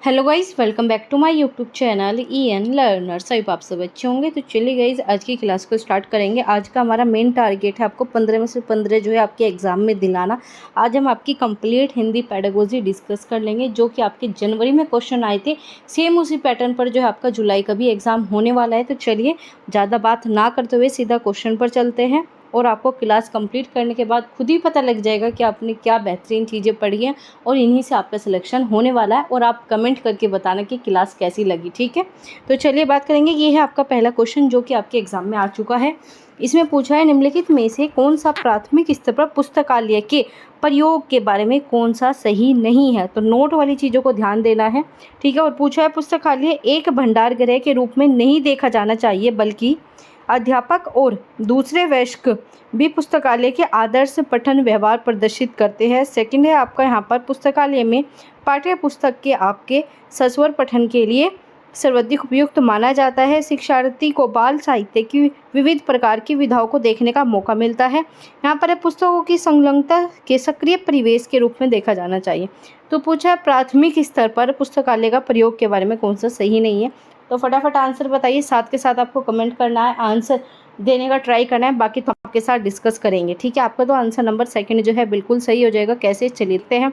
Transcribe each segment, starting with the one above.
Hello guys, welcome back to my YouTube channel EN learners. आई आप सब अच्छे होंगे। तो चलिए गाइस, आज की क्लास को स्टार्ट करेंगे। आज का हमारा मेन टारगेट है आपको 15 में से 15 जो है आपके एग्जाम में दिलाना। आज हम आपकी कंप्लीट हिंदी पेडागोजी डिस्कस कर लेंगे, जो कि आपके जनवरी में क्वेश्चन आए थे। सेम उसी पैटर्न पर जो है आपका जुलाई का भी एग्जाम होने वाला है। तो चलिए ज़्यादा बात ना करते हुए सीधा क्वेश्चन पर चलते हैं, और आपको क्लास कंप्लीट करने के बाद खुद ही पता लग जाएगा कि आपने क्या बेहतरीन चीज़ें पढ़ी हैं, और इन्हीं से आपका सिलेक्शन होने वाला है। और आप कमेंट करके बताना कि क्लास कैसी लगी, ठीक है। तो चलिए बात करेंगे। ये है आपका पहला क्वेश्चन जो कि आपके एग्जाम में आ चुका है। इसमें पूछा है, निम्नलिखित में से कौन सा प्राथमिक स्तर पर पुस्तकालय के प्रयोग के बारे में कौन सा सही नहीं है। तो नोट वाली चीज़ों को ध्यान देना है, ठीक है। और पूछा है, पुस्तकालय एक भंडार गृह के रूप में नहीं देखा जाना चाहिए, बल्कि अध्यापक और दूसरे वयस्क भी पुस्तकालय के आदर्श पठन व्यवहार प्रदर्शित करते हैं। सेकंड है आपका यहाँ पर, पुस्तकालय में पाठ्य पुस्तक के आपके सस्वर पठन के लिए सर्वाधिक उपयुक्त माना जाता है। शिक्षार्थी को बाल साहित्य की विविध प्रकार की विधाओं को देखने का मौका मिलता है। यहाँ पर पुस्तकों की संलग्नता के सक्रिय परिवेश के रूप में देखा जाना चाहिए। तो पूछा है, प्राथमिक स्तर पर पुस्तकालय का प्रयोग के बारे में कौन सा सही नहीं है। तो फटाफट आंसर बताइए, साथ के साथ आपको कमेंट करना है, आंसर देने का ट्राई करना है, बाकी तो आपके साथ डिस्कस करेंगे, ठीक है। आपका तो आंसर नंबर सेकंड जो है बिल्कुल सही हो जाएगा। कैसे चलते हैं,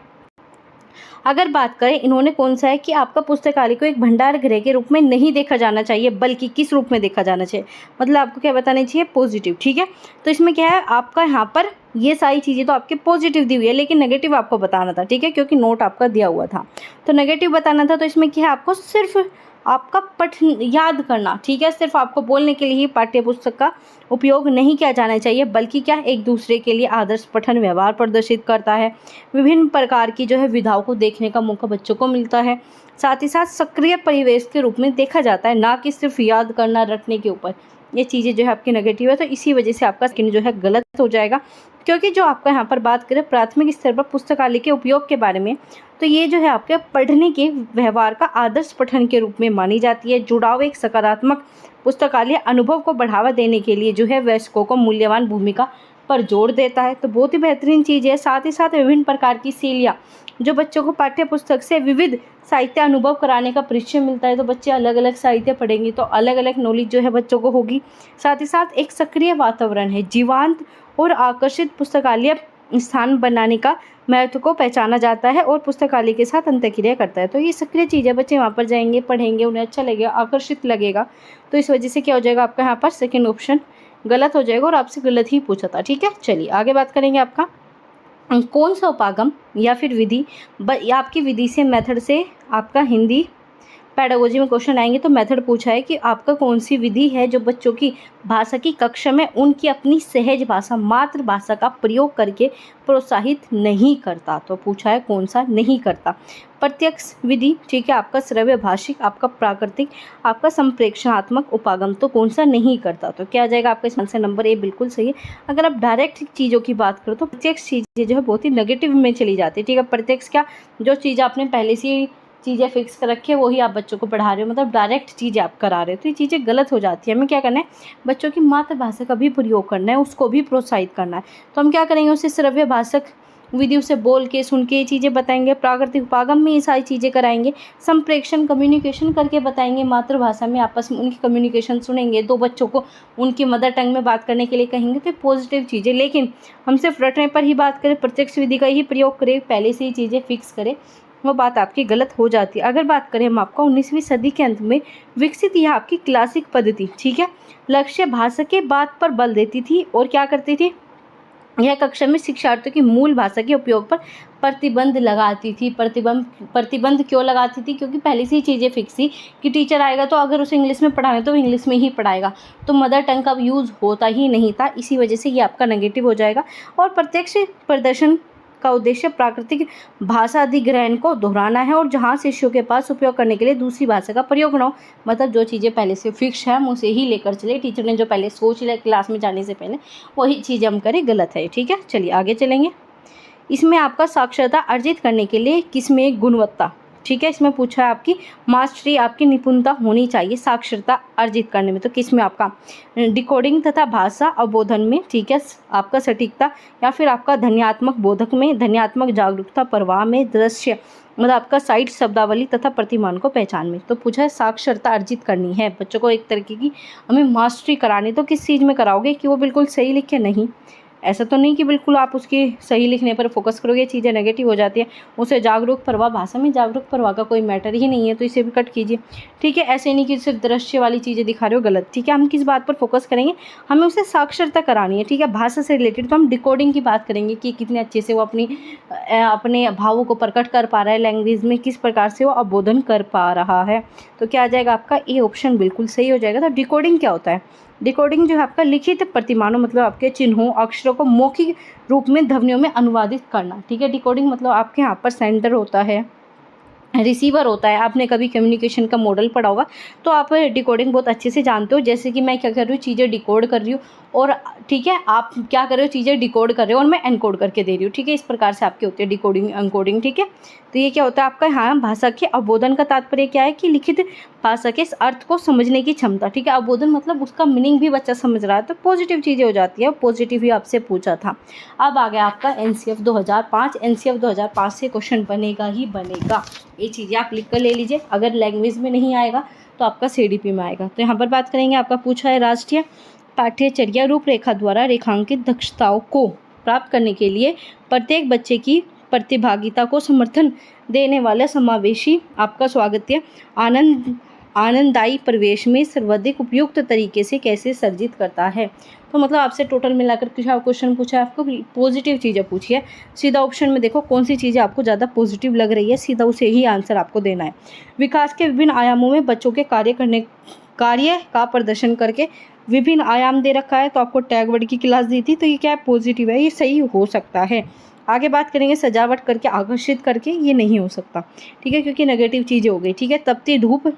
अगर बात करें इन्होंने कौन सा है कि आपका पुस्तकालय को एक भंडार गृह के रूप में नहीं देखा जाना चाहिए, बल्कि किस रूप में देखा जाना चाहिए, मतलब आपको क्या बताना चाहिए, पॉजिटिव, ठीक है। तो इसमें क्या है आपका यहाँ पर, ये सारी चीज़ें तो आपके पॉजिटिव दी हुई है, लेकिन नेगेटिव आपको बताना था, ठीक है, क्योंकि नोट आपका दिया हुआ था। तो नेगेटिव बताना था। तो इसमें क्या है, आपको सिर्फ आपका पठन याद करना, ठीक है, सिर्फ आपको बोलने के लिए ही पाठ्य पुस्तक का उपयोग नहीं किया जाना चाहिए, बल्कि क्या एक दूसरे के लिए आदर्श पठन व्यवहार प्रदर्शित करता है। विभिन्न प्रकार की जो है विधाओं को देखने का मौका बच्चों को मिलता है। साथ ही साथ सक्रिय परिवेश के रूप में देखा जाता है, ना कि सिर्फ याद करना रटने के ऊपर। ये चीज़ें जो है आपकी नेगेटिव है, तो इसी वजह से आपका स्किन जो है गलत हो जाएगा। क्योंकि जो आपका यहाँ पर बात करें प्राथमिक स्तर पर पुस्तकालय के उपयोग के बारे में, तो ये जो है आपके पढ़ने के व्यवहार का आदर्श पठन के रूप में मानी जाती है। जुड़ाव एक सकारात्मक पुस्तकालय अनुभव को बढ़ावा देने के लिए जो है वयस्कों को मूल्यवान भूमिका पर जोर देता है। तो बहुत ही बेहतरीन चीज़ है। साथ ही साथ विभिन्न प्रकार की शैलियाँ जो बच्चों को पाठ्य पुस्तक से विविध साहित्य अनुभव कराने का परिचय मिलता है। तो बच्चे अलग अलग साहित्य पढ़ेंगे तो अलग अलग नॉलेज जो है बच्चों को होगी। साथ ही साथ एक सक्रिय वातावरण है, जीवंत और आकर्षित पुस्तकालय स्थान बनाने का महत्व को पहचाना जाता है और पुस्तकालय के साथ अंतःक्रिया करता है। तो ये सक्रिय चीज़ है, बच्चे वहाँ पर जाएंगे, पढ़ेंगे, उन्हें अच्छा लगेगा, आकर्षित लगेगा। तो इस वजह से क्या हो जाएगा आपका यहाँ पर सेकंड ऑप्शन गलत हो जाएगा, और आपसे गलत ही पूछा था, ठीक है। चलिए आगे बात करेंगे। आपका कौन सा उपागम या फिर विधि या आपकी विधि से मेथड से आपका हिंदी पेडागोजी में क्वेश्चन आएंगे। तो मेथड पूछा है कि आपका कौन सी विधि है जो बच्चों की भाषा की कक्षा में उनकी अपनी सहज भाषा मातृभाषा का प्रयोग करके प्रोत्साहित नहीं करता। तो पूछा है कौन सा नहीं करता। प्रत्यक्ष विधि, ठीक है, आपका श्रव्य भाषिक, आपका प्राकृतिक, आपका संप्रेक्षणात्मक उपागम, तो कौन सा नहीं करता। तो क्या आ जाएगा आपका इसका आंसर नंबर ए बिल्कुल सही है। अगर आप डायरेक्ट चीज़ों की बात करो तो प्रत्यक्ष चीज़ें जो है बहुत ही नेगेटिव में चली जाती है, ठीक है। प्रत्यक्ष क्या, जो चीज़ आपने पहले से चीज़ें फिक्स कर रखी है वही आप बच्चों को पढ़ा रहे हो, मतलब डायरेक्ट चीज़ें आप करा रहे हो, तो ये चीज़ें गलत हो जाती है। हमें क्या करना है, बच्चों की मातृभाषा का भी प्रयोग करना है, उसको भी प्रोत्साहित करना है। तो हम क्या करेंगे, उसे श्रव्य भाषक विधि से बोल के सुन के ये चीज़ें बताएंगे, प्राकृतिक उपागम में ये सारी चीज़ें कराएंगे, संप्रेक्षण कम्युनिकेशन करके बताएंगे, मातृभाषा में आपस में उनकी कम्युनिकेशन सुनेंगे, दो बच्चों को उनकी मदर टंग में बात करने के लिए कहेंगे, तो पॉजिटिव चीज़ें। लेकिन हम सिर्फ रटने पर ही बात करें, प्रत्यक्ष विधि का ही प्रयोग करें, पहले से ही चीज़ें फिक्स करें, वो बात आपकी गलत हो जाती है। अगर बात करें हम आपका 19वीं सदी के अंत में विकसित यह आपकी क्लासिक पद्धति, ठीक है, लक्ष्य भाषा के बात पर बल देती थी और क्या करती थी, यह कक्षा में शिक्षार्थियों की मूल भाषा के उपयोग पर प्रतिबंध लगाती थी। प्रतिबंध क्यों लगाती थी, क्योंकि पहले से ही चीज़ें फिक्स थी कि टीचर आएगा तो अगर उसे इंग्लिश में पढ़ाएं तो इंग्लिश में ही पढ़ाएगा, तो मदर टंग का यूज़ होता ही नहीं था। इसी वजह से ये आपका नेगेटिव हो जाएगा। और प्रत्यक्ष प्रदर्शन का उद्देश्य प्राकृतिक भाषा अधिग्रहण को दोहराना है, और जहाँ शिष्यों के पास उपयोग करने के लिए दूसरी भाषा का प्रयोग न हो, मतलब जो चीज़ें पहले से फिक्स है हम उसे ही लेकर चले, टीचर ने जो पहले सोच लिया क्लास में जाने से पहले वही चीज़ हम करें, गलत है, ठीक है। चलिए आगे चलेंगे। इसमें आपका साक्षरता अर्जित करने के लिए किसमें गुणवत्ता, ठीक है, इसमें पूछा है आपकी मास्टरी, आपकी निपुणता होनी चाहिए साक्षरता अर्जित करने में। तो किस में आपका डिकोडिंग तथा भाषा अवबोधन में, ठीक है, आपका सटीकता, या फिर आपका ध्वन्यात्मक बोधक में, ध्वन्यात्मक जागरूकता प्रवाह में, दृश्य मतलब आपका साइट शब्दावली तथा प्रतिमान को पहचान में। तो पूछा है साक्षरता अर्जित करनी है बच्चों को, एक तरीके की हमें मास्टरी करानी। तो किस चीज़ में कराओगे कि वो बिल्कुल सही लिखे, नहीं, ऐसा तो नहीं कि बिल्कुल आप उसकी सही लिखने पर फोकस करोगे, चीज़ें नेगेटिव हो जाती है। उसे जागरूक प्रवाह, भाषा में जागरूक प्रवाह का कोई मैटर ही नहीं है, तो इसे भी कट कीजिए। ठीक है, ऐसे नहीं कि सिर्फ दृश्य वाली चीज़ें दिखा रहे हो, गलत। ठीक है, हम किस बात पर फोकस करेंगे, हमें उसे साक्षरता करानी है। ठीक है, भाषा से रिलेटेड तो हम डिकोडिंग की बात करेंगे कि कितने अच्छे से वो अपने भावों को प्रकट कर पा रहा है लैंग्वेज में, किस प्रकार से वो अवबोधन कर पा रहा है। तो क्या आ जाएगा आपका ए ऑप्शन बिल्कुल सही हो जाएगा। तो डिकोडिंग क्या होता है, डिकोडिंग जो है आपका लिखित प्रतिमानों मतलब आपके चिन्हों अक्षरों को मौखिक रूप में ध्वनियों में अनुवादित करना। ठीक है, डिकोडिंग मतलब आपके यहाँ पर सेंडर होता है, रिसीवर होता है। आपने कभी कम्युनिकेशन का मॉडल पढ़ा होगा तो आप डिकोडिंग बहुत अच्छे से जानते हो। जैसे कि मैं क्या कर रही हूँ, चीज़ें डिकोड कर रही हूँ और ठीक है, आप क्या कर रहे हो, चीज़ें डिकोड कर रहे हो और मैं एनकोड करके दे रही हूँ। ठीक है, इस प्रकार से आपके होते हैं डिकोडिंग एनकोडिंग। ठीक है, तो ये क्या होता है आपका, हाँ, भाषा के अवबोधन का तात्पर्य क्या है कि लिखित भाषा के अर्थ को समझने की क्षमता। ठीक है, अवबोधन मतलब उसका मीनिंग भी बच्चा समझ रहा है, तो पॉजिटिव चीज़ें हो जाती है। पॉजिटिव ही आपसे पूछा था। अब आ गया आपका एनसीएफ 2005। एनसीएफ 2005 से क्वेश्चन बनेगा ही बनेगा, ये चीज़ें आप लिख कर ले लीजिए। अगर लैंग्वेज में नहीं आएगा तो आपका सीडीपी में आएगा। तो यहाँ पर बात करेंगे, आपका पूछा है राष्ट्रीय पाठ्यचर्या रूपरेखा द्वारा रेखांकित दक्षताओं को प्राप्त करने के लिए प्रत्येक बच्चे की प्रतिभागिता को समर्थन देने वाला समावेशी आपका स्वागत आनंददायी परिवेश में सर्वाधिक उपयुक्त तरीके से कैसे सर्जित करता है। तो मतलब आपसे टोटल मिलाकर क्वेश्चन पूछा है, आपको पॉजिटिव चीज़ें पूछी है। सीधा ऑप्शन में देखो कौन सी चीज़ें आपको ज़्यादा पॉजिटिव लग रही है, सीधा उसे ही आंसर आपको देना है। विकास के विभिन्न आयामों में बच्चों के कार्य का प्रदर्शन करके विभिन्न आयाम दे रखा है, तो आपको टैग वर्ड की क्लास दी थी, तो ये क्या है, पॉजिटिव है, ये सही हो सकता है। आगे बात करेंगे सजावट करके आकर्षित करके, ये नहीं हो सकता। ठीक है, क्योंकि नेगेटिव चीज़ें हो गई। ठीक है, तपती धूप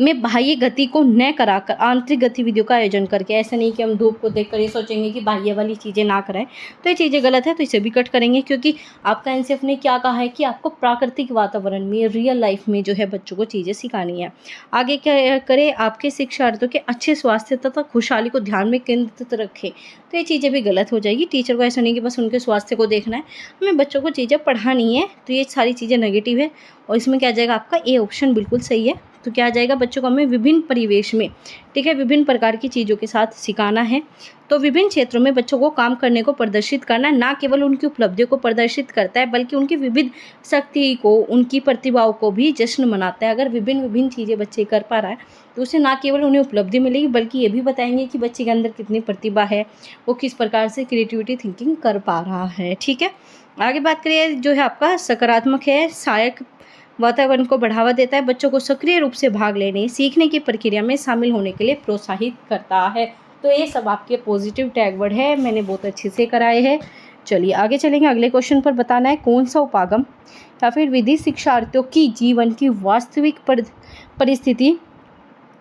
में बाह्य गति को न कराकर आंतरिक गतिविधियों का आयोजन करके, ऐसा नहीं कि हम धूप को देखकर ये सोचेंगे कि बाह्य वाली चीज़ें ना कराएं, तो ये चीज़ें गलत है, तो इसे भी कट करेंगे। क्योंकि आपका एनसीएफ ने क्या कहा है कि आपको प्राकृतिक वातावरण में, रियल लाइफ में जो है बच्चों को चीज़ें सिखानी है। आगे क्या करें, आपके शिक्षार्थियों के अच्छे स्वास्थ्य तथा खुशहाली को ध्यान में केंद्रित रखें, तो ये चीज़ें भी गलत हो जाएगी। टीचर को ऐसा नहीं कि बस उनके स्वास्थ्य को देखना है, हमें बच्चों को चीज़ें पढ़ानी है, तो ये सारी चीज़ें नेगेटिव है। और इसमें क्या जाएगा आपका ए ऑप्शन बिल्कुल सही है। तो क्या आ जाएगा, बच्चों को हमें विभिन्न परिवेश में, ठीक है, विभिन्न प्रकार की चीज़ों के साथ सिखाना है। तो विभिन्न क्षेत्रों में बच्चों को काम करने को प्रदर्शित करना ना केवल उनकी उपलब्धियों को प्रदर्शित करता है, बल्कि उनकी विविध शक्ति को, उनकी प्रतिभाओं को भी जश्न मनाता है। अगर विभिन्न चीज़ें बच्चे कर पा रहा है तो उसे ना केवल उन्हें उपलब्धि मिलेगी, बल्कि ये भी बताएंगे कि बच्चे के अंदर कितनी प्रतिभा है, वो किस प्रकार से क्रिएटिविटी थिंकिंग कर पा रहा है। ठीक है, आगे बात करिए, जो है आपका सकारात्मक है, सहायक वातावरण को बढ़ावा देता है, बच्चों को सक्रिय रूप से भाग लेने, सीखने की प्रक्रिया में शामिल होने के लिए प्रोत्साहित करता है। तो ये सब आपके पॉजिटिव टैग वर्ड है, मैंने बहुत अच्छे से कराए हैं। चलिए आगे चलेंगे, अगले क्वेश्चन पर बताना है कौन सा उपागम या फिर विधि शिक्षार्थियों की जीवन की वास्तविक परिस्थिति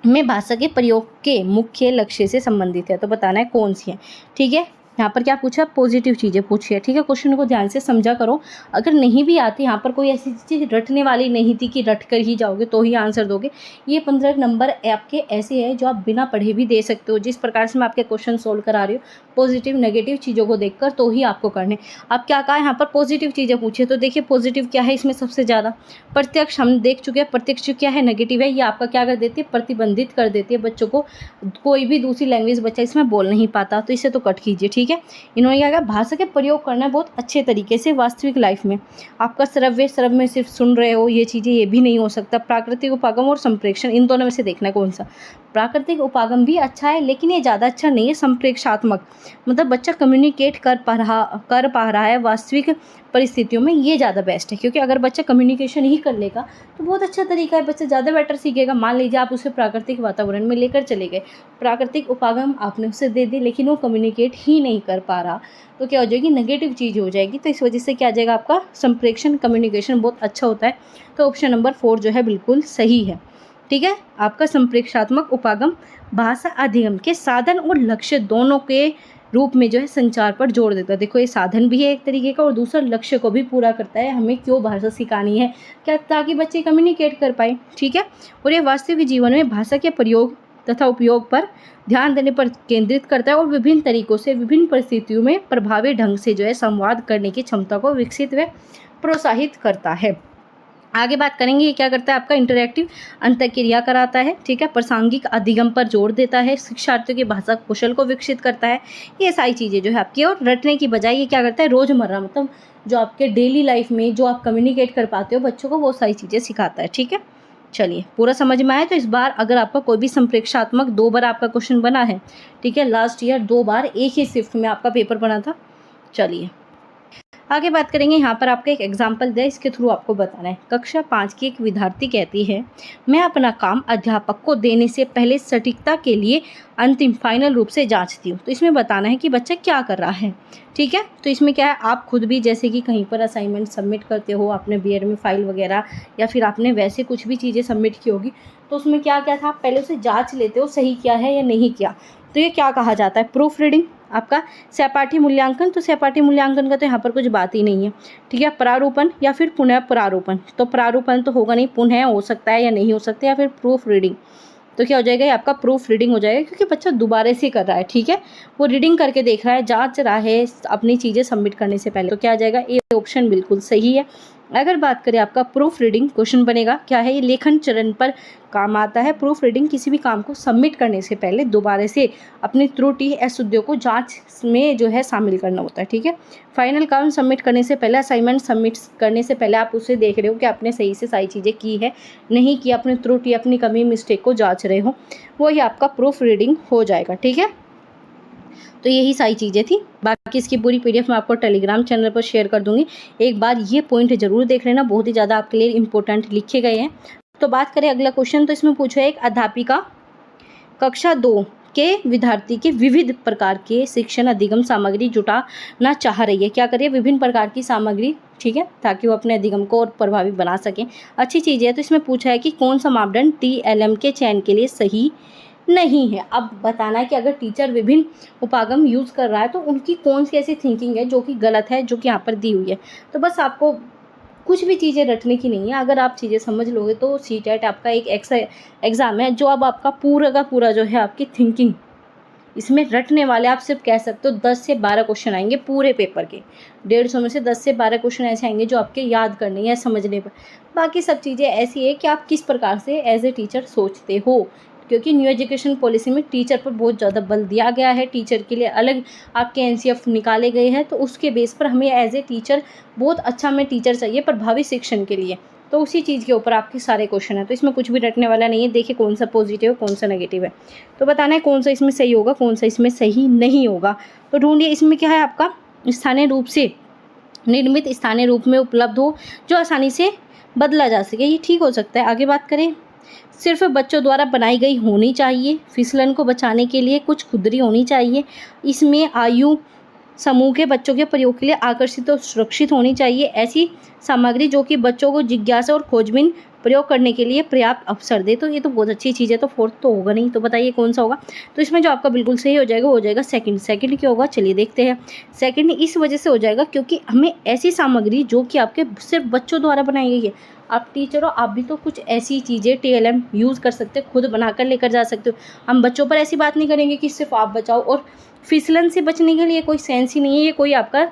में भाषा के प्रयोग के मुख्य लक्ष्य से संबंधित है। तो बताना है कौन सी है। ठीक है, यहाँ पर क्या पूछा, पॉजिटिव चीज़ें पूछी है। ठीक है, क्वेश्चन को ध्यान से समझा करो। अगर नहीं भी आती, यहाँ पर कोई ऐसी चीज़ रटने वाली नहीं थी कि रट कर ही जाओगे तो ही आंसर दोगे। ये 15 नंबर आपके ऐसे हैं जो आप बिना पढ़े भी दे सकते हो। जिस प्रकार से मैं आपके क्वेश्चन सोल्व करा रही हूँ, पॉजिटिव नेगेटिव चीज़ों को देखकर तो ही आपको करने। अब क्या कहा, यहाँ पर पॉजिटिव चीज़ें पूछी, तो देखिए पॉजिटिव क्या है इसमें सबसे ज़्यादा, प्रत्यक्ष हम देख चुके हैं। प्रत्यक्ष क्या है, नेगेटिव है, ये आपका क्या कर देती है, प्रतिबंधित कर देती है बच्चों को। कोई भी दूसरी लैंग्वेज बच्चा इसमें बोल नहीं पाता, तो इसे तो कट कीजिए। ठीक है, इन्होंने क्या कहा, भाषा के प्रयोग करना है बहुत अच्छे तरीके से वास्तविक लाइफ में। आपका श्रव्य में सिर्फ सुन रहे हो ये चीज़ें, ये भी नहीं हो सकता। प्राकृतिक उपागम और संप्रेक्षण, इन दोनों में से देखना कौन सा। प्राकृतिक उपागम भी अच्छा है, लेकिन ये ज़्यादा अच्छा नहीं है। संप्रेक्षात्मक मतलब बच्चा कम्युनिकेट कर पा रहा है वास्तविक परिस्थितियों में, ये ज़्यादा बेस्ट है। क्योंकि अगर बच्चा कम्युनिकेशन ही कर लेगा तो बहुत अच्छा तरीका है, बच्चा ज़्यादा बेटर सीखेगा। मान लीजिए आप उसे प्राकृतिक वातावरण में लेकर चले गए, प्राकृतिक उपागम आपने उसे दे दी, लेकिन वो कम्युनिकेट ही नहीं कर पा रहा, तो क्या हो जाएगी, नेगेटिव चीज़ हो जाएगी। तो इस वजह से क्या आ जाएगा आपका, संप्रेक्षण कम्युनिकेशन बहुत अच्छा होता है। तो ऑप्शन नंबर 4 जो है बिल्कुल सही है। ठीक है, आपका संप्रेक्षात्मक उपागम भाषा अधिगम के साधन और लक्ष्य दोनों के रूप में जो है संचार पर जोर देता है। देखो ये साधन भी है एक तरीके का, और दूसरा लक्ष्य को भी पूरा करता है, हमें क्यों भाषा सिखानी है, क्या, ताकि बच्चे कम्युनिकेट कर पाए, ठीक है। और ये वास्तविक जीवन में भाषा के प्रयोग तथा उपयोग पर ध्यान देने पर केंद्रित करता है, और विभिन्न तरीकों से विभिन्न परिस्थितियों में प्रभावी ढंग से जो है संवाद करने की क्षमता को विकसित व प्रोत्साहित करता है। आगे बात करेंगे, ये क्या करता है, आपका इंटरैक्टिव अंतःक्रिया कराता है, ठीक है, प्रासंगिक अधिगम पर जोर देता है, शिक्षार्थियों की भाषा कौशल को विकसित करता है। ये सारी चीज़ें जो है आपकी, और रटने की बजाय ये क्या करता है, रोज़मर्रा मतलब जो आपके डेली लाइफ में जो आप कम्युनिकेट कर पाते हो बच्चों को, वो सारी चीज़ें सिखाता है, ठीक है। चलिए पूरा समझ में आया। तो इस बार अगर आपका कोई भी संप्रेक्षात्मक 2 बार आपका क्वेश्चन बना है, ठीक है, लास्ट ईयर 2 बार एक ही शिफ्ट में आपका पेपर बना था। चलिए आगे बात करेंगे, यहाँ पर आपका एक एग्जाम्पल दिया, इसके थ्रू आपको बताना है। कक्षा 5 की एक विद्यार्थी कहती है, मैं अपना काम अध्यापक को देने से पहले सटीकता के लिए अंतिम फाइनल रूप से जांचती हूँ। तो इसमें बताना है कि बच्चा क्या कर रहा है, ठीक है। तो इसमें क्या है, आप खुद भी जैसे कि कहीं पर असाइनमेंट सबमिट करते हो, आपने बीएड में फाइल वगैरह, या फिर आपने वैसे कुछ भी चीज़ें सबमिट की होगी, तो उसमें क्या क्या था, आप पहले उसे जाँच लेते हो सही किया है या नहीं किया। तो ये क्या कहा जाता है, प्रूफ रीडिंग। आपका सहपाठी मूल्यांकन, तो सहपाठी मूल्यांकन का तो यहाँ पर कुछ बात ही नहीं है, ठीक है। प्रारूपण या फिर पुनः प्रारूपण, तो प्रारूपण तो होगा नहीं, पुनः हो सकता है या नहीं हो सकता है, या फिर प्रूफ रीडिंग। तो क्या हो जाएगा, ये आपका प्रूफ रीडिंग हो जाएगा, क्योंकि बच्चा दोबारा से कर रहा है, ठीक है, वो रीडिंग करके देख रहा है, जांच रहा है अपनी चीज़ें सबमिट करने से पहले। तो क्या आ जाएगा, ये ऑप्शन बिल्कुल सही है। अगर बात करें आपका प्रूफ रीडिंग, क्वेश्चन बनेगा क्या है, ये लेखन चरण पर काम आता है। प्रूफ रीडिंग किसी भी काम को सबमिट करने से पहले दोबारा से अपनी त्रुटि अशुद्धियों को जांच में जो है शामिल करना होता है, ठीक है। फाइनल काम सबमिट करने से पहले, असाइनमेंट सबमिट करने से पहले आप उसे देख रहे हो कि आपने सही से सारी चीज़ें की है नहीं की, अपनी त्रुटि अपनी कमी मिस्टेक को जाँच रहे हो, वही आपका प्रूफ रीडिंग हो जाएगा, ठीक है। तो यही सारी चीज़ें थी, बाकी इसकी पूरी पीडीएफ मैं आपको टेलीग्राम चैनल पर शेयर कर दूंगी। एक बार ये पॉइंट जरूर देख लेना, बहुत ही ज़्यादा आपके लिए इंपॉर्टेंट लिखे गए हैं। तो बात करें अगला क्वेश्चन, तो इसमें पूछा है, एक अध्यापिका कक्षा 2 के विद्यार्थी के विविध प्रकार के शिक्षण अधिगम सामग्री जुटाना चाह रही है। क्या करिए, विभिन्न प्रकार की सामग्री, ठीक है, ताकि वो अपने अधिगम को और प्रभावी बना सकें। अच्छी चीज़ है। तो इसमें पूछा है कि कौन सा मापदंड TLM के चयन के लिए सही नहीं है। अब बताना है कि अगर टीचर विभिन्न उपागम यूज़ कर रहा है तो उनकी कौन सी ऐसी थिंकिंग है जो कि गलत है, जो कि यहाँ पर दी हुई है। तो बस आपको कुछ भी चीज़ें रटने की नहीं है, अगर आप चीज़ें समझ लोगे तो CTET आपका एक एग्ज़ाम है जो अब आपका पूरा का पूरा जो है आपकी थिंकिंग, इसमें रटने वाले आप सिर्फ कह सकते हो 10 से 12 क्वेश्चन आएंगे पूरे पेपर के। 150 में से 10 से 12 क्वेश्चन ऐसे आएंगे जो आपके याद करने या समझने पर। बाकी सब चीज़ें ऐसी है कि आप किस प्रकार से एज ए टीचर सोचते हो, क्योंकि न्यू एजुकेशन पॉलिसी में टीचर पर बहुत ज़्यादा बल दिया गया है, टीचर के लिए अलग आपके NCF निकाले गए हैं। तो उसके बेस पर हमें एज ए टीचर बहुत अच्छा हमें टीचर चाहिए प्रभावी शिक्षण के लिए। तो उसी चीज़ के ऊपर आपके सारे क्वेश्चन हैं, तो इसमें कुछ भी रटने वाला नहीं है। देखिए कौन सा पॉजिटिव है, कौन सा नेगेटिव है, तो बताना है कौन सा इसमें सही होगा, कौन सा इसमें सही नहीं होगा। तो ढूंढिए, इसमें क्या है आपका, स्थानीय रूप से निर्मित स्थानीय रूप में उपलब्ध हो जो आसानी से बदला जा सके, ये ठीक हो सकता है। आगे बात करें, सिर्फ बच्चों द्वारा बनाई गई होनी चाहिए, फिसलन को बचाने के लिए कुछ खुदरी होनी चाहिए, इसमें आयु समूह के बच्चों के प्रयोग के लिए आकर्षित और सुरक्षित होनी चाहिए, ऐसी सामग्री जो कि बच्चों को जिज्ञासा और खोजबीन प्रयोग करने के लिए पर्याप्त अवसर दे। तो ये तो बहुत अच्छी चीज़ है। तो फोर्थ तो होगा नहीं, तो बताइए कौन सा होगा। तो इसमें जो आपका बिल्कुल सही हो जाएगा वो हो जाएगा सेकंड। सेकंड क्या होगा, चलिए देखते हैं। सेकंड इस वजह से हो जाएगा क्योंकि हमें ऐसी सामग्री जो कि आपके सिर्फ बच्चों द्वारा बनाई गई है, आप टीचर हो, आप भी तो कुछ ऐसी चीज़ें TLM यूज़ कर सकते हो, खुद बनाकर लेकर जा सकते हो। हम बच्चों पर ऐसी बात नहीं करेंगे कि सिर्फ आप बचाओ, और फिसलन से बचने के लिए कोई सेंस ही नहीं है, ये कोई आपका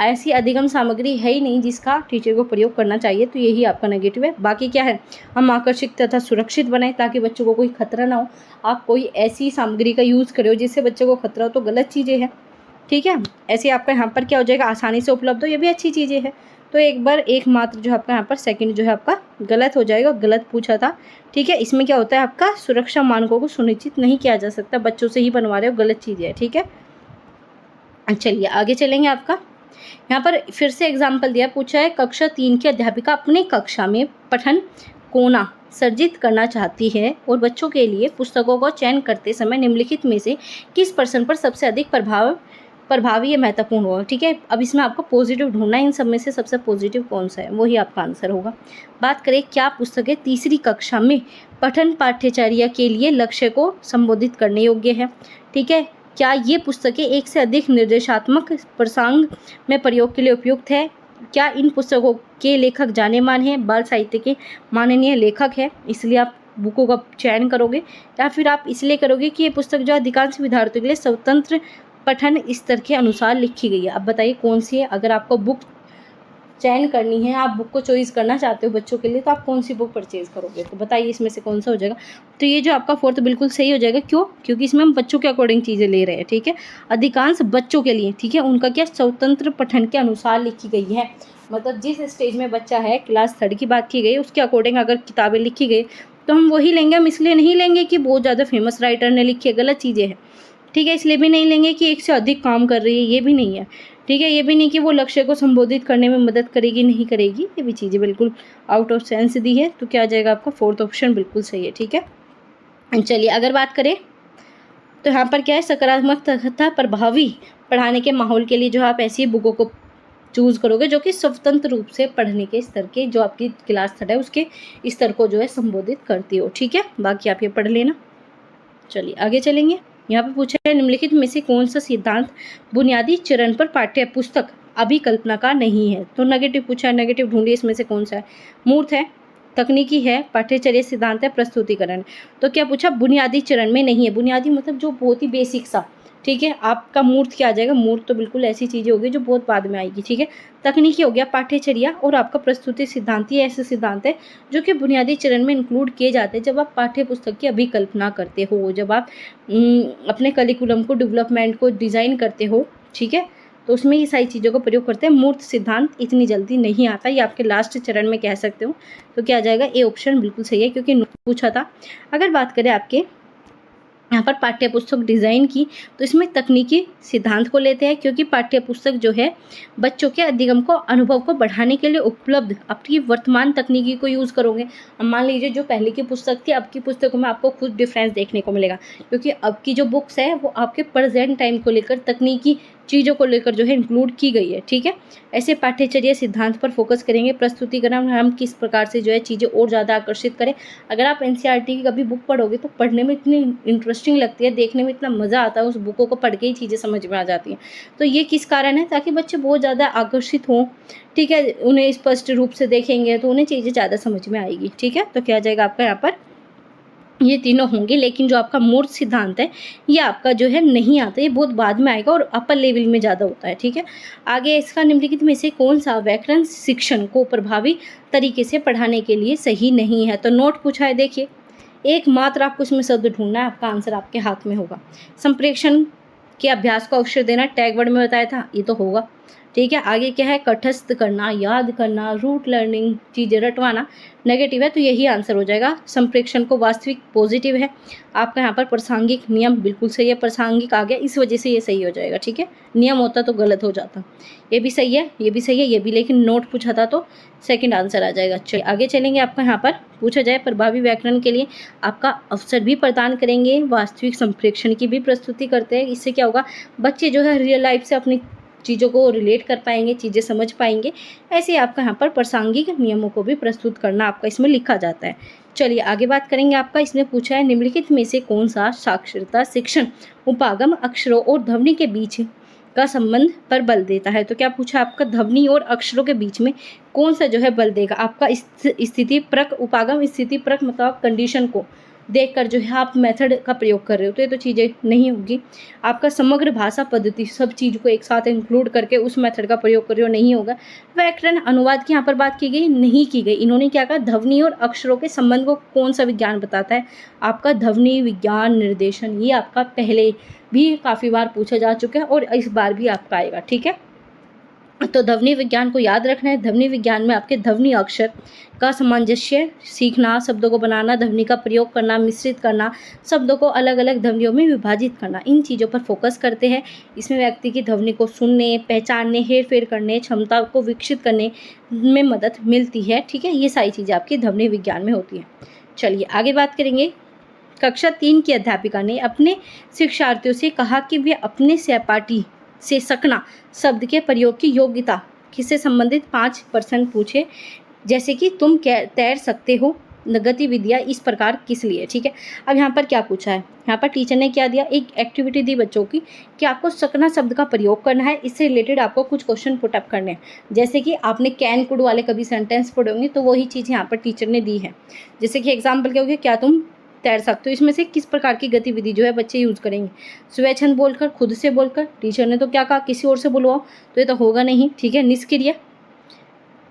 ऐसी अधिगम सामग्री है ही नहीं जिसका टीचर को प्रयोग करना चाहिए। तो यही आपका नेगेटिव है। बाकी क्या है, हम आकर्षक तथा सुरक्षित बनाएं ताकि बच्चों को कोई खतरा ना हो। आप कोई ऐसी सामग्री का यूज़ करो जिससे बच्चों को खतरा हो, तो गलत चीज़ें हैं, ठीक है। ऐसे आपका यहाँ पर क्या हो जाएगा, आसानी से उपलब्ध हो, ये भी अच्छी चीज़ें हैं। तो एक बार एकमात्र जो आपका यहाँ पर सेकंड जो है आपका गलत हो जाएगा, गलत पूछा था, ठीक है। इसमें क्या होता है, आपका सुरक्षा मानकों को सुनिश्चित नहीं किया जा सकता, बच्चों से ही बनवा रहे हो, गलत चीज़ है, ठीक है। चलिए आगे चलेंगे। आपका यहाँ पर फिर से एग्जाम्पल दिया, पूछा है कक्षा 3 की अध्यापिका अपने कक्षा में पठन कोना सर्जित करना चाहती है और बच्चों के लिए पुस्तकों का चयन करते समय निम्नलिखित में से किस प्रश्न पर सबसे अधिक प्रभावी या महत्वपूर्ण होगा, ठीक है। अब इसमें आपको पॉजिटिव ढूंढना है, इन सब में से सबसे पॉजिटिव कौन सा है, वही आपका आंसर होगा। बात करें, क्या पुस्तकें तीसरी कक्षा में पठन पाठ्यचर्या के लिए लक्ष्य को संबोधित करने योग्य है, ठीक है। क्या ये पुस्तकें एक से अधिक निर्देशात्मक प्रसंग में प्रयोग के लिए उपयुक्त है? क्या इन पुस्तकों के लेखक जाने माने हैं, बाल साहित्य के माननीय लेखक है, इसलिए आप बुकों का चयन करोगे? या फिर आप इसलिए करोगे कि ये पुस्तक जो अधिकांश विद्यार्थियों के लिए स्वतंत्र पठन स्तर के अनुसार लिखी गई है? अब बताइए कौन सी है? अगर आपको बुक चयन करनी है, आप बुक को चॉइस करना चाहते हो बच्चों के लिए, तो आप कौन सी बुक परचेज करोगे? तो बताइए इसमें से कौन सा हो जाएगा? तो ये जो आपका फोर्थ बिल्कुल सही हो जाएगा। क्यों? क्योंकि इसमें हम बच्चों के अकॉर्डिंग चीज़ें ले रहे हैं, ठीक है, अधिकांश बच्चों के लिए, ठीक है, उनका क्या स्वतंत्र पठन के अनुसार लिखी गई है। मतलब जिस स्टेज में बच्चा है, क्लास 3 की बात की गई, उसके अकॉर्डिंग अगर किताबें लिखी गई तो हम वही लेंगे। हम इसलिए नहीं लेंगे कि बहुत ज़्यादा फेमस राइटर ने लिखी है, गलत चीज़ें हैं, ठीक है। इसलिए भी नहीं लेंगे कि एक से अधिक काम कर रही है, ये भी नहीं है, ठीक है। ये भी नहीं कि वो लक्ष्य को संबोधित करने में मदद करेगी, नहीं करेगी, ये भी चीज़ें बिल्कुल आउट ऑफ सेंस दी है। तो क्या आ जाएगा आपका? फोर्थ ऑप्शन बिल्कुल सही है, ठीक है। चलिए अगर बात करें तो यहाँ पर क्या है, सकारात्मक तथा प्रभावी पढ़ाने के माहौल के लिए जो आप ऐसी बुकों को चूज़ करोगे जो कि स्वतंत्र रूप से पढ़ने के स्तर के, जो आपकी क्लास 3 है उसके स्तर को जो है संबोधित करती हो, ठीक है। बाकी आप ये पढ़ लेना। चलिए आगे चलेंगे। यहाँ पे पूछा है निम्नलिखित में से कौन सा सिद्धांत बुनियादी चरण पर पाठ्य पुस्तक अभिकल्पना का नहीं है? तो नेगेटिव पूछा है, नेगेटिव ढूंढिए इसमें से कौन सा है। मूर्त है, तकनीकी है, पाठ्यचर्या सिद्धांत है, प्रस्तुतिकरण। तो क्या पूछा? बुनियादी चरण में नहीं है। बुनियादी मतलब जो बहुत ही बेसिक सा, ठीक है। आपका मूर्त क्या आ जाएगा? मूर्त तो बिल्कुल ऐसी चीज़ें होगी जो बहुत बाद में आएगी, ठीक है। तकनीकी हो गया, पाठ्यचर्या, और आपका प्रस्तुति सिद्धांत, ये ऐसे सिद्धांत है जो कि बुनियादी चरण में इंक्लूड किए जाते हैं जब आप पाठ्य पुस्तक की अभिकल्पना करते हो, जब आप अपने करिकुलम को, डेवलपमेंट को डिज़ाइन करते हो, ठीक है। तो उसमें ये सारी चीज़ों का प्रयोग करते हैं। मूर्त सिद्धांत इतनी जल्दी नहीं आता, ये आपके लास्ट चरण में कह सकते हो। तो क्या आ जाएगा? ए ऑप्शन बिल्कुल सही है, क्योंकि पूछा था। अगर बात करें आपके यहाँ पर पाठ्य पुस्तक डिज़ाइन की, तो इसमें तकनीकी सिद्धांत को लेते हैं, क्योंकि पाठ्य पुस्तक जो है बच्चों के अधिगम को, अनुभव को बढ़ाने के लिए उपलब्ध आपकी वर्तमान तकनीकी को यूज़ करोगे। अब मान लीजिए जो पहले की पुस्तक थी, अब की पुस्तकों में आपको खुद डिफरेंस देखने को मिलेगा, क्योंकि अब की जो बुक्स है वो आपके प्रेजेंट टाइम को लेकर, तकनीकी चीज़ों को लेकर जो है इंक्लूड की गई है, ठीक है। ऐसे पाठ्यचर्या सिद्धांत पर फोकस करेंगे। प्रस्तुतिकरण हम किस प्रकार से जो है चीज़ें और ज़्यादा आकर्षित करें। अगर आप एनसीईआरटी की कभी बुक पढ़ोगे तो पढ़ने में इतनी इंटरेस्टिंग लगती है, देखने में इतना मज़ा आता है, उस बुकों को पढ़ के ही चीज़ें समझ में आ जाती हैं। तो ये किस कारण है? ताकि बच्चे बहुत ज़्यादा आकर्षित हों, ठीक है, उन्हें स्पष्ट रूप से देखेंगे तो उन्हें चीज़ें ज़्यादा समझ में आएगी, ठीक है। तो क्या आ जाएगा आपका? यहाँ पर ये तीनों होंगे, लेकिन जो आपका मूर्त सिद्धांत है ये आपका जो है नहीं आता, ये बहुत बाद में आएगा और अपर लेवल में ज़्यादा होता है, ठीक है। आगे इसका निम्नलिखित में से कौन सा व्याकरण शिक्षण को प्रभावी तरीके से पढ़ाने के लिए सही नहीं है? तो नोट पूछा है, देखिए एकमात्र आपको इसमें शब्द ढूंढना है, आपका आंसर आपके हाथ में होगा। संप्रेषण के अभ्यास को अवसर देना, टैग वर्ड में बताया था, ये तो होगा, ठीक है। आगे क्या है? कंठस्थ करना, याद करना, रूट लर्निंग, चीज़ें रटवाना, नेगेटिव है, तो यही आंसर हो जाएगा। संप्रेषण को वास्तविक पॉजिटिव है आपका। यहाँ पर प्रासंगिक नियम बिल्कुल सही है, प्रासंगिक आ गया इस वजह से ये सही हो जाएगा, ठीक है। नियम होता तो गलत हो जाता। ये भी सही है, ये भी सही है, ये भी, लेकिन नोट पूछा था तो सेकंड आंसर आ जाएगा। चलिए आगे चलेंगे। आपका यहाँ पर पूछा जाए प्रभावी व्याकरण के लिए आपका अवसर भी प्रदान करेंगे, वास्तविक संप्रेषण की भी प्रस्तुति करते हैं। इससे क्या होगा? बच्चे जो है रियल लाइफ से अपनी चीज़ों को रिलेट कर पाएंगे, चीज़ें समझ पाएंगे। ऐसे आपका यहाँ पर प्रासंगिक नियमों को भी प्रस्तुत करना आपका इसमें लिखा जाता है। चलिए आगे बात करेंगे। आपका इसमें पूछा है निम्नलिखित में से कौन सा साक्षरता शिक्षण उपागम अक्षरों और ध्वनि के बीच का संबंध पर बल देता है? तो क्या पूछा आपका? ध्वनि और अक्षरों के बीच में कौन सा जो है बल देगा? आपका स्थिति परक उपागम, स्थिति परक मतलब आप कंडीशन को देखकर जो है आप मेथड का प्रयोग कर रहे हो, तो ये तो चीज़ें नहीं होगी। आपका समग्र भाषा पद्धति, सब चीज़ को एक साथ इंक्लूड करके उस मेथड का प्रयोग कर रहे हो, नहीं होगा। व्याकरण अनुवाद की यहाँ पर बात की गई, नहीं की गई। इन्होंने क्या कहा? ध्वनि और अक्षरों के संबंध को कौन सा विज्ञान बताता है? आपका ध्वनि विज्ञान निर्देशन। ये आपका पहले भी काफ़ी बार पूछा जा चुका है और इस बार भी आपका आएगा, ठीक है। तो ध्वनि विज्ञान को याद रखना है। ध्वनि विज्ञान में आपके ध्वनि अक्षर का सामंजस्य सीखना, शब्दों को बनाना, ध्वनि का प्रयोग करना, मिश्रित करना, शब्दों को अलग अलग ध्वनियों में विभाजित करना, इन चीज़ों पर फोकस करते हैं। इसमें व्यक्ति की ध्वनि को सुनने, पहचानने, हेर फेर करने, क्षमता को विकसित करने में मदद मिलती है, ठीक है। ये सारी चीज़ें आपकी ध्वनि विज्ञान में होती हैं। चलिए आगे बात करेंगे। कक्षा 3 की अध्यापिका ने अपने शिक्षार्थियों से कहा कि वे अपने सहपाठी से सकना शब्द के प्रयोग की योग्यता किससे संबंधित 5 प्रश्न पूछे, जैसे कि तुम तैर सकते हो, गतिविधियाँ इस प्रकार किस लिए, ठीक है। अब यहाँ पर क्या पूछा है, यहाँ पर टीचर ने क्या दिया, एक एक्टिविटी दी बच्चों की कि आपको सकना शब्द का प्रयोग करना है, इससे रिलेटेड आपको कुछ क्वेश्चन पुटअप करने हैं। जैसे कि आपने कैन कुड वाले कभी सेंटेंस पढ़े होंगे, तो वही चीज़ यहाँ पर टीचर ने दी है। जैसे कि एग्जाम्पल क्या हो गया, क्या तुम तैर सकते हो, इसमें से किस प्रकार की गतिविधि जो है बच्चे यूज़ करेंगे। स्वच्छंद बोलकर, खुद से बोलकर, टीचर ने तो क्या कहा किसी और से बुलवाओ, तो ये तो होगा नहीं, ठीक है। निष्क्रिय,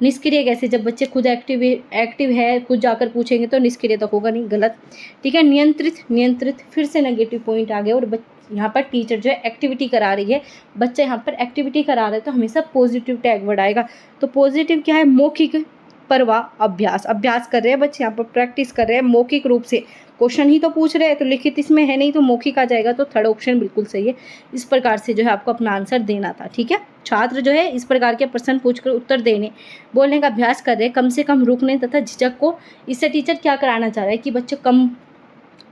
निष्क्रिय कैसे, जब बच्चे खुद एक्टिव है, खुद जाकर पूछेंगे तो निष्क्रिय तो होगा नहीं, गलत, ठीक है। नियंत्रित, नियंत्रित फिर से नेगेटिव पॉइंट आ गया, और यहाँ पर टीचर जो है एक्टिविटी करा रही है, बच्चा यहाँ पर एक्टिविटी करा रहे हैं, तो हमेशा पॉजिटिव टैग वर्ड आएगा। तो पॉजिटिव क्या है, मौखिक परवाह, अभ्यास, अभ्यास कर रहे हैं बच्चे, यहाँ पर प्रैक्टिस कर रहे हैं मौखिक रूप से। क्वेश्चन ही तो पूछ रहे हैं, तो लिखित इसमें है नहीं, तो मौखिक आ जाएगा, तो थर्ड ऑप्शन बिल्कुल सही है। इस प्रकार से जो है आपको अपना आंसर देना था, ठीक है। छात्र जो है इस प्रकार के प्रश्न पूछकर उत्तर देने, बोलने का अभ्यास कर रहे हैं, कम से कम रुकने तथा झिझक को। इससे टीचर क्या कराना चाह रहा है कि बच्चे कम,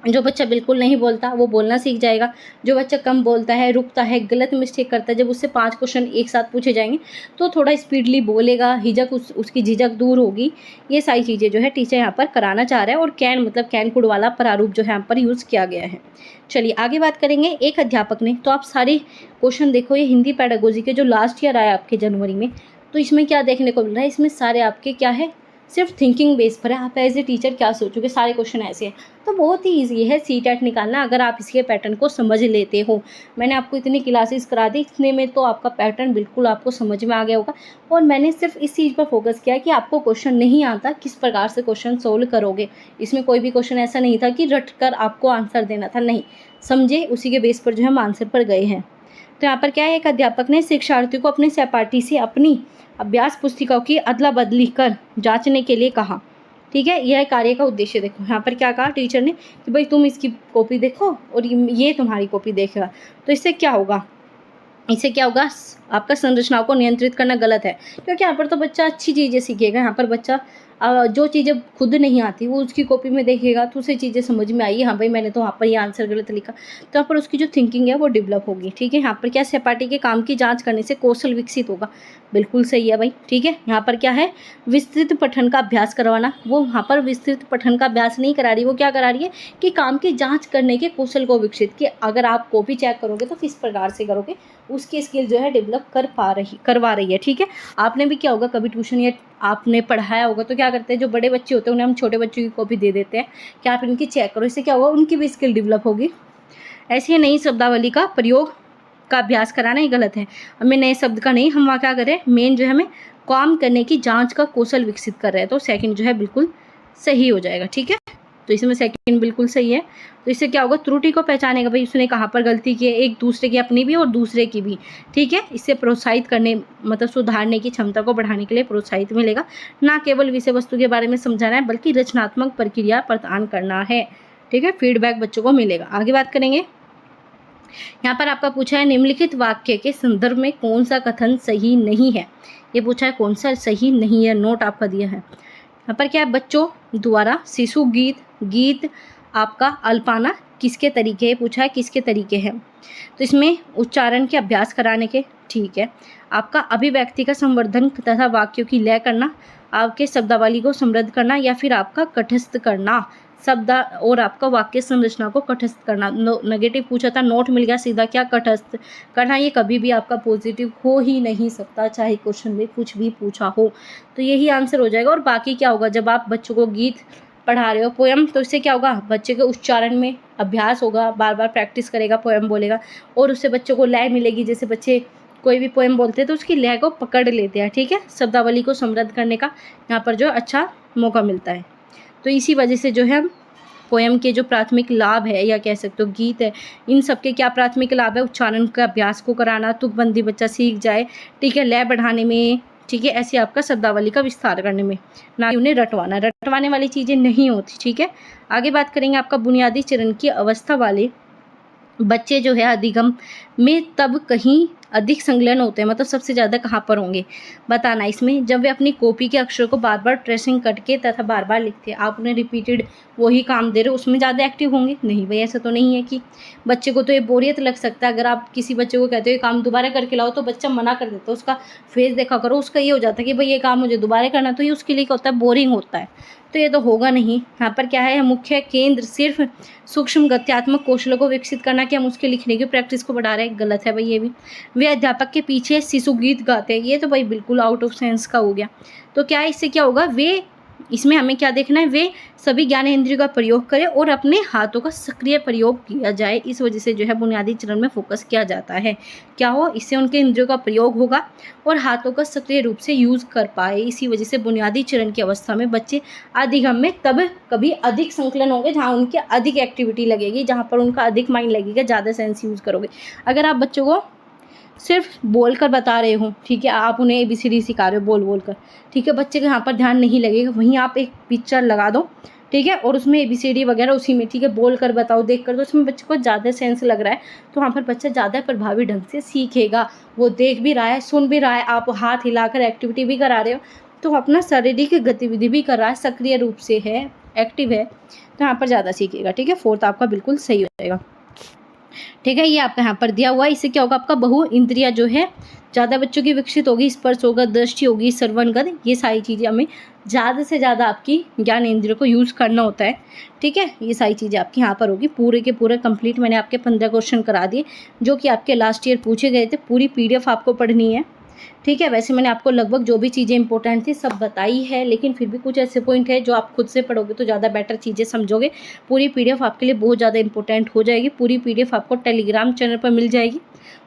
जो बच्चा बिल्कुल नहीं बोलता वो बोलना सीख जाएगा, जो बच्चा कम बोलता है, रुकता है, गलत मिस्टेक करता है, जब उससे 5 क्वेश्चन एक साथ पूछे जाएंगे तो थोड़ा स्पीडली बोलेगा, हिचक उसकी झिझक दूर होगी। ये सारी चीज़ें जो है टीचर यहाँ पर कराना चाह रहा है, और कैन मतलब कैन कुड वाला प्रारूप जो है यहाँ पर यूज़ किया गया है। चलिए आगे बात करेंगे। एक अध्यापक ने, तो आप सारे क्वेश्चन देखो, ये हिंदी पेडागोजी के जो लास्ट ईयर आया आपके जनवरी में, तो इसमें क्या देखने को मिल रहा है, इसमें सारे आपके क्या है, सिर्फ थिंकिंग बेस पर है। आप एज ए टीचर क्या सोचोगे, सारे क्वेश्चन ऐसे हैं, तो बहुत ही ईजी है सीटेट निकालना, अगर आप इसके पैटर्न को समझ लेते हो। मैंने आपको इतनी क्लासेस करा दी, इतने में तो आपका पैटर्न बिल्कुल आपको समझ में आ गया होगा। और मैंने सिर्फ इस चीज़ पर फोकस किया कि आपको क्वेश्चन नहीं आता, किस प्रकार से क्वेश्चन सोल्व करोगे। इसमें कोई भी क्वेश्चन ऐसा नहीं था कि रट कर आपको आंसर देना था, नहीं, समझे, उसी के बेस पर जो हम आंसर पर गए हैं। तो यहाँ पर क्या है, एक अध्यापक ने शिक्षार्थियों को अपने सहपाठी से अपनी अभ्यास पुस्तिकाओं की अदला बदली कर जांचने के लिए कहा, ठीक है। यह कार्य का उद्देश्य देखो, यहाँ पर क्या कहा टीचर ने कि भाई तुम इसकी कॉपी देखो और ये तुम्हारी कॉपी देखेगा, तो इससे क्या होगा, इससे क्या होगा, आपका संरचनाओं को नियंत्रित करना गलत है, क्योंकि यहाँ पर तो बच्चा अच्छी चीज़ें सीखेगा। यहाँ पर बच्चा जो चीज़ें खुद नहीं आती वो उसकी कॉपी में देखेगा, तो उसे चीज़ें समझ में आई, हाँ भाई मैंने तो वहाँ पर ये आंसर गलत लिखा, तो यहाँ पर उसकी जो थिंकिंग है वो डेवलप होगी, ठीक है। यहाँ पर क्या, सहपाठी के काम की जांच करने से कौशल विकसित होगा, बिल्कुल सही है भाई, ठीक है। यहाँ पर क्या है, विस्तृत पठन का अभ्यास करवाना, वो वहाँ पर विस्तृत पठन का अभ्यास नहीं करा रही, वो क्या करा रही है कि काम की जाँच करने के कौशल को विकसित, कि अगर आप कॉपी चेक करोगे तो किस प्रकार से करोगे, उसकी स्किल जो है डेवलप करवा रही है, ठीक है। आपने भी क्या होगा, कभी ट्यूशन या आपने पढ़ाया होगा, तो क्या करते हैं, जो बड़े बच्चे होते हैं उन्हें हम छोटे बच्चों की कॉपी दे देते हैं कि आप इनकी चेक करो, इससे क्या होगा, उनकी भी स्किल डेवलप होगी। ऐसी ही नई शब्दावली का प्रयोग का अभ्यास कराना ही गलत है, हमें नए शब्द का नहीं, हम वहाँ क्या करें, मेन जो है हमें काम करने की जाँच का कौशल विकसित कर रहे हैं, तो सेकेंड जो है बिल्कुल सही हो जाएगा, ठीक है। तो इसमें सेकंड बिल्कुल सही है। तो इससे क्या होगा, त्रुटि को पहचानेगा, भाई उसने कहाँ पर गलती की है, एक दूसरे की, अपनी भी और दूसरे की भी, ठीक है। इससे प्रोत्साहित करने, मतलब सुधारने की क्षमता को बढ़ाने के लिए प्रोत्साहित मिलेगा, ना केवल विषय वस्तु के बारे में समझाना है बल्कि रचनात्मक प्रक्रिया प्रदान करना है, ठीक है। फीडबैक बच्चों को मिलेगा। आगे बात करेंगे। यहाँ पर आपका पूछा है निम्नलिखित वाक्य के संदर्भ में कौन सा कथन सही नहीं है, ये पूछा है कौन सा सही नहीं है, नोट आपका दिया है। यहाँ पर क्या है, बच्चों द्वारा शिशु गीत आपका अल्पाना किसके तरीके है, पूछा है किसके तरीके हैं, तो इसमें उच्चारण के अभ्यास कराने के, ठीक है। आपका अभिव्यक्ति का संवर्धन तथा वाक्यों की लय करना, आपके शब्दावली को समृद्ध करना, या फिर आपका कटस्थ करना, शब्द और आपका वाक्य संरचना को कटस्थ करना। नेगेटिव पूछा था, नोट मिल गया सीधा, क्या कटस्थ करना, ये कभी भी आपका पॉजिटिव हो ही नहीं सकता, चाहे क्वेश्चन में कुछ भी पूछा हो, तो यही आंसर हो जाएगा। और बाकी क्या होगा, जब आप बच्चों को गीत पढ़ा रहे हो, पोएम, तो इससे क्या होगा, बच्चे के उच्चारण में अभ्यास होगा, बार बार प्रैक्टिस करेगा, पोएम बोलेगा, और उससे बच्चों को लय मिलेगी। जैसे बच्चे कोई भी पोएम बोलते हैं तो उसकी लय को पकड़ लेते हैं, ठीक है। शब्दावली को समृद्ध करने का यहाँ पर जो अच्छा मौका मिलता है। तो इसी वजह से जो है पोएम के जो प्राथमिक लाभ है, या कह सकते हो गीत है, इन सब के क्या प्राथमिक लाभ है, उच्चारण का अभ्यास को कराना, तुकबंदी बच्चा सीख जाए, ठीक है, लय बढ़ाने में, ठीक है, ऐसे आपका शब्दावली का विस्तार करने में, ना कि उन्हें रटवाने वाली चीज़ें नहीं होती, ठीक है। आगे बात करेंगे आपका बुनियादी चरण की अवस्था वाले बच्चे जो है अधिगम में तब कहीं अधिक संलग्न होते हैं, मतलब सबसे ज़्यादा कहाँ पर होंगे बताना इसमें। जब वे अपनी कॉपी के अक्षर को बार बार ट्रेसिंग करके तथा बार बार लिखते हैं, आप उन्हें रिपीटेड वही काम दे रहे हो, उसमें ज़्यादा एक्टिव होंगे? नहीं भाई, ऐसा तो नहीं है कि बच्चे को तो ये बोरियत लग सकता है। अगर आप किसी बच्चे को कहते हो ये काम दोबारा करके लाओ तो बच्चा मना कर देता है, उसका फेस देखा करो, उसका ये हो जाता है कि भाई ये काम मुझे दोबारा करना, तो ये उसके लिए क्या होता है, बोरिंग होता है। तो ये तो होगा नहीं। यहाँ पर क्या है, मुख्य केंद्र सिर्फ सूक्ष्म गत्यात्मक कौशलों को विकसित करना कि हम उसके लिखने की प्रैक्टिस को बढ़ा रहे हैं, गलत है भाई ये भी। वे अध्यापक के पीछे शिशु गीत गाते हैं, ये तो भाई बिल्कुल आउट ऑफ सेंस का हो गया। तो क्या इससे क्या होगा, वे इसमें हमें क्या देखना है, वे सभी ज्ञान इंद्रियों का प्रयोग करें और अपने हाथों का सक्रिय प्रयोग किया जाए। इस वजह से जो है बुनियादी चरण में फोकस किया जाता है। क्या हो, इससे उनके इंद्रियों का प्रयोग होगा और हाथों का सक्रिय रूप से यूज़ कर पाए। इसी वजह से बुनियादी चरण की अवस्था में बच्चे अधिगम में तब कभी अधिक संकलन होंगे जहाँ उनकी अधिक एक्टिविटी लगेगी, जहाँ पर उनका अधिक माइंड लगेगा, ज़्यादा सेंस यूज़ करोगे। अगर आप बच्चों को सिर्फ बोल कर बता रहे हो, ठीक है, आप उन्हें ABCD सिखा रहे हो बोल बोल कर, ठीक है, बच्चे के यहाँ पर ध्यान नहीं लगेगा। वहीं आप एक पिक्चर लगा दो, ठीक है, और उसमें ABCD वगैरह उसी में, ठीक है, बोल कर बताओ, देख कर, तो उसमें बच्चे को ज़्यादा सेंस लग रहा है, तो वहाँ पर बच्चा ज़्यादा प्रभावी ढंग से सीखेगा। वो देख भी रहा है, सुन भी रहा है, आप हाथ हिलाकर एक्टिविटी भी करा रहे हो, तो अपना शारीरिक गतिविधि भी कर रहा है, सक्रिय रूप से है, एक्टिव है, तो यहाँ पर ज़्यादा सीखेगा। ठीक है, 4th आपका बिल्कुल सही हो जाएगा। ठीक है, ये आपका यहाँ पर दिया हुआ है। इससे क्या होगा, आपका बहु इंद्रिया जो है ज़्यादा बच्चों की विकसित होगी, स्पर्श होगा, दृष्टि होगी, श्रवण गंध, ये सारी चीज़ें हमें ज़्यादा से ज़्यादा आपकी ज्ञान इंद्रियों को यूज़ करना होता है। ठीक है, ये सारी चीज़ें आपकी यहाँ पर होगी। पूरे के पूरे कंप्लीट मैंने आपके 15 क्वेश्चन करा दिए जो कि आपके लास्ट ईयर पूछे गए थे। पूरी PDF आपको पढ़नी है। ठीक है, वैसे मैंने आपको लगभग जो भी चीज़ें इंपॉर्टेंट थी सब बताई है, लेकिन फिर भी कुछ ऐसे पॉइंट है जो आप खुद से पढ़ोगे तो ज़्यादा बेटर चीज़ें समझोगे। पूरी PDF आपके लिए बहुत ज़्यादा इंपॉर्टेंट हो जाएगी। पूरी PDF आपको टेलीग्राम चैनल पर मिल जाएगी।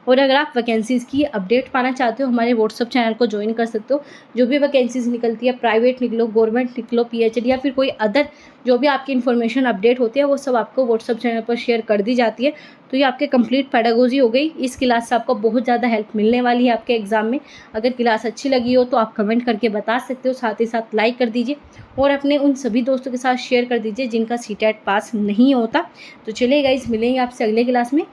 और अगर आप वैकेंसीज़ की अपडेट पाना चाहते हो, हमारे व्हाट्सअप चैनल को ज्वाइन कर सकते हो। जो भी वैकेंसीज़ निकलती है, प्राइवेट निकलो, गवर्नमेंट निकलो, PhD या फिर कोई अदर जो भी आपकी इन्फॉर्मेशन अपडेट होती है, वो सब आपको व्हाट्सअप चैनल पर शेयर कर दी जाती है। तो ये आपके कंप्लीट पेडागोजी हो गई। इस क्लास से आपको बहुत ज़्यादा हेल्प मिलने वाली है आपके एग्जाम में। अगर क्लास अच्छी लगी हो तो आप कमेंट करके बता सकते हो, साथ ही साथ लाइक कर दीजिए और अपने उन सभी दोस्तों के साथ शेयर कर दीजिए जिनका CTET पास नहीं होता। तो चलिए गाइस, मिलेंगे आपसे अगले क्लास में।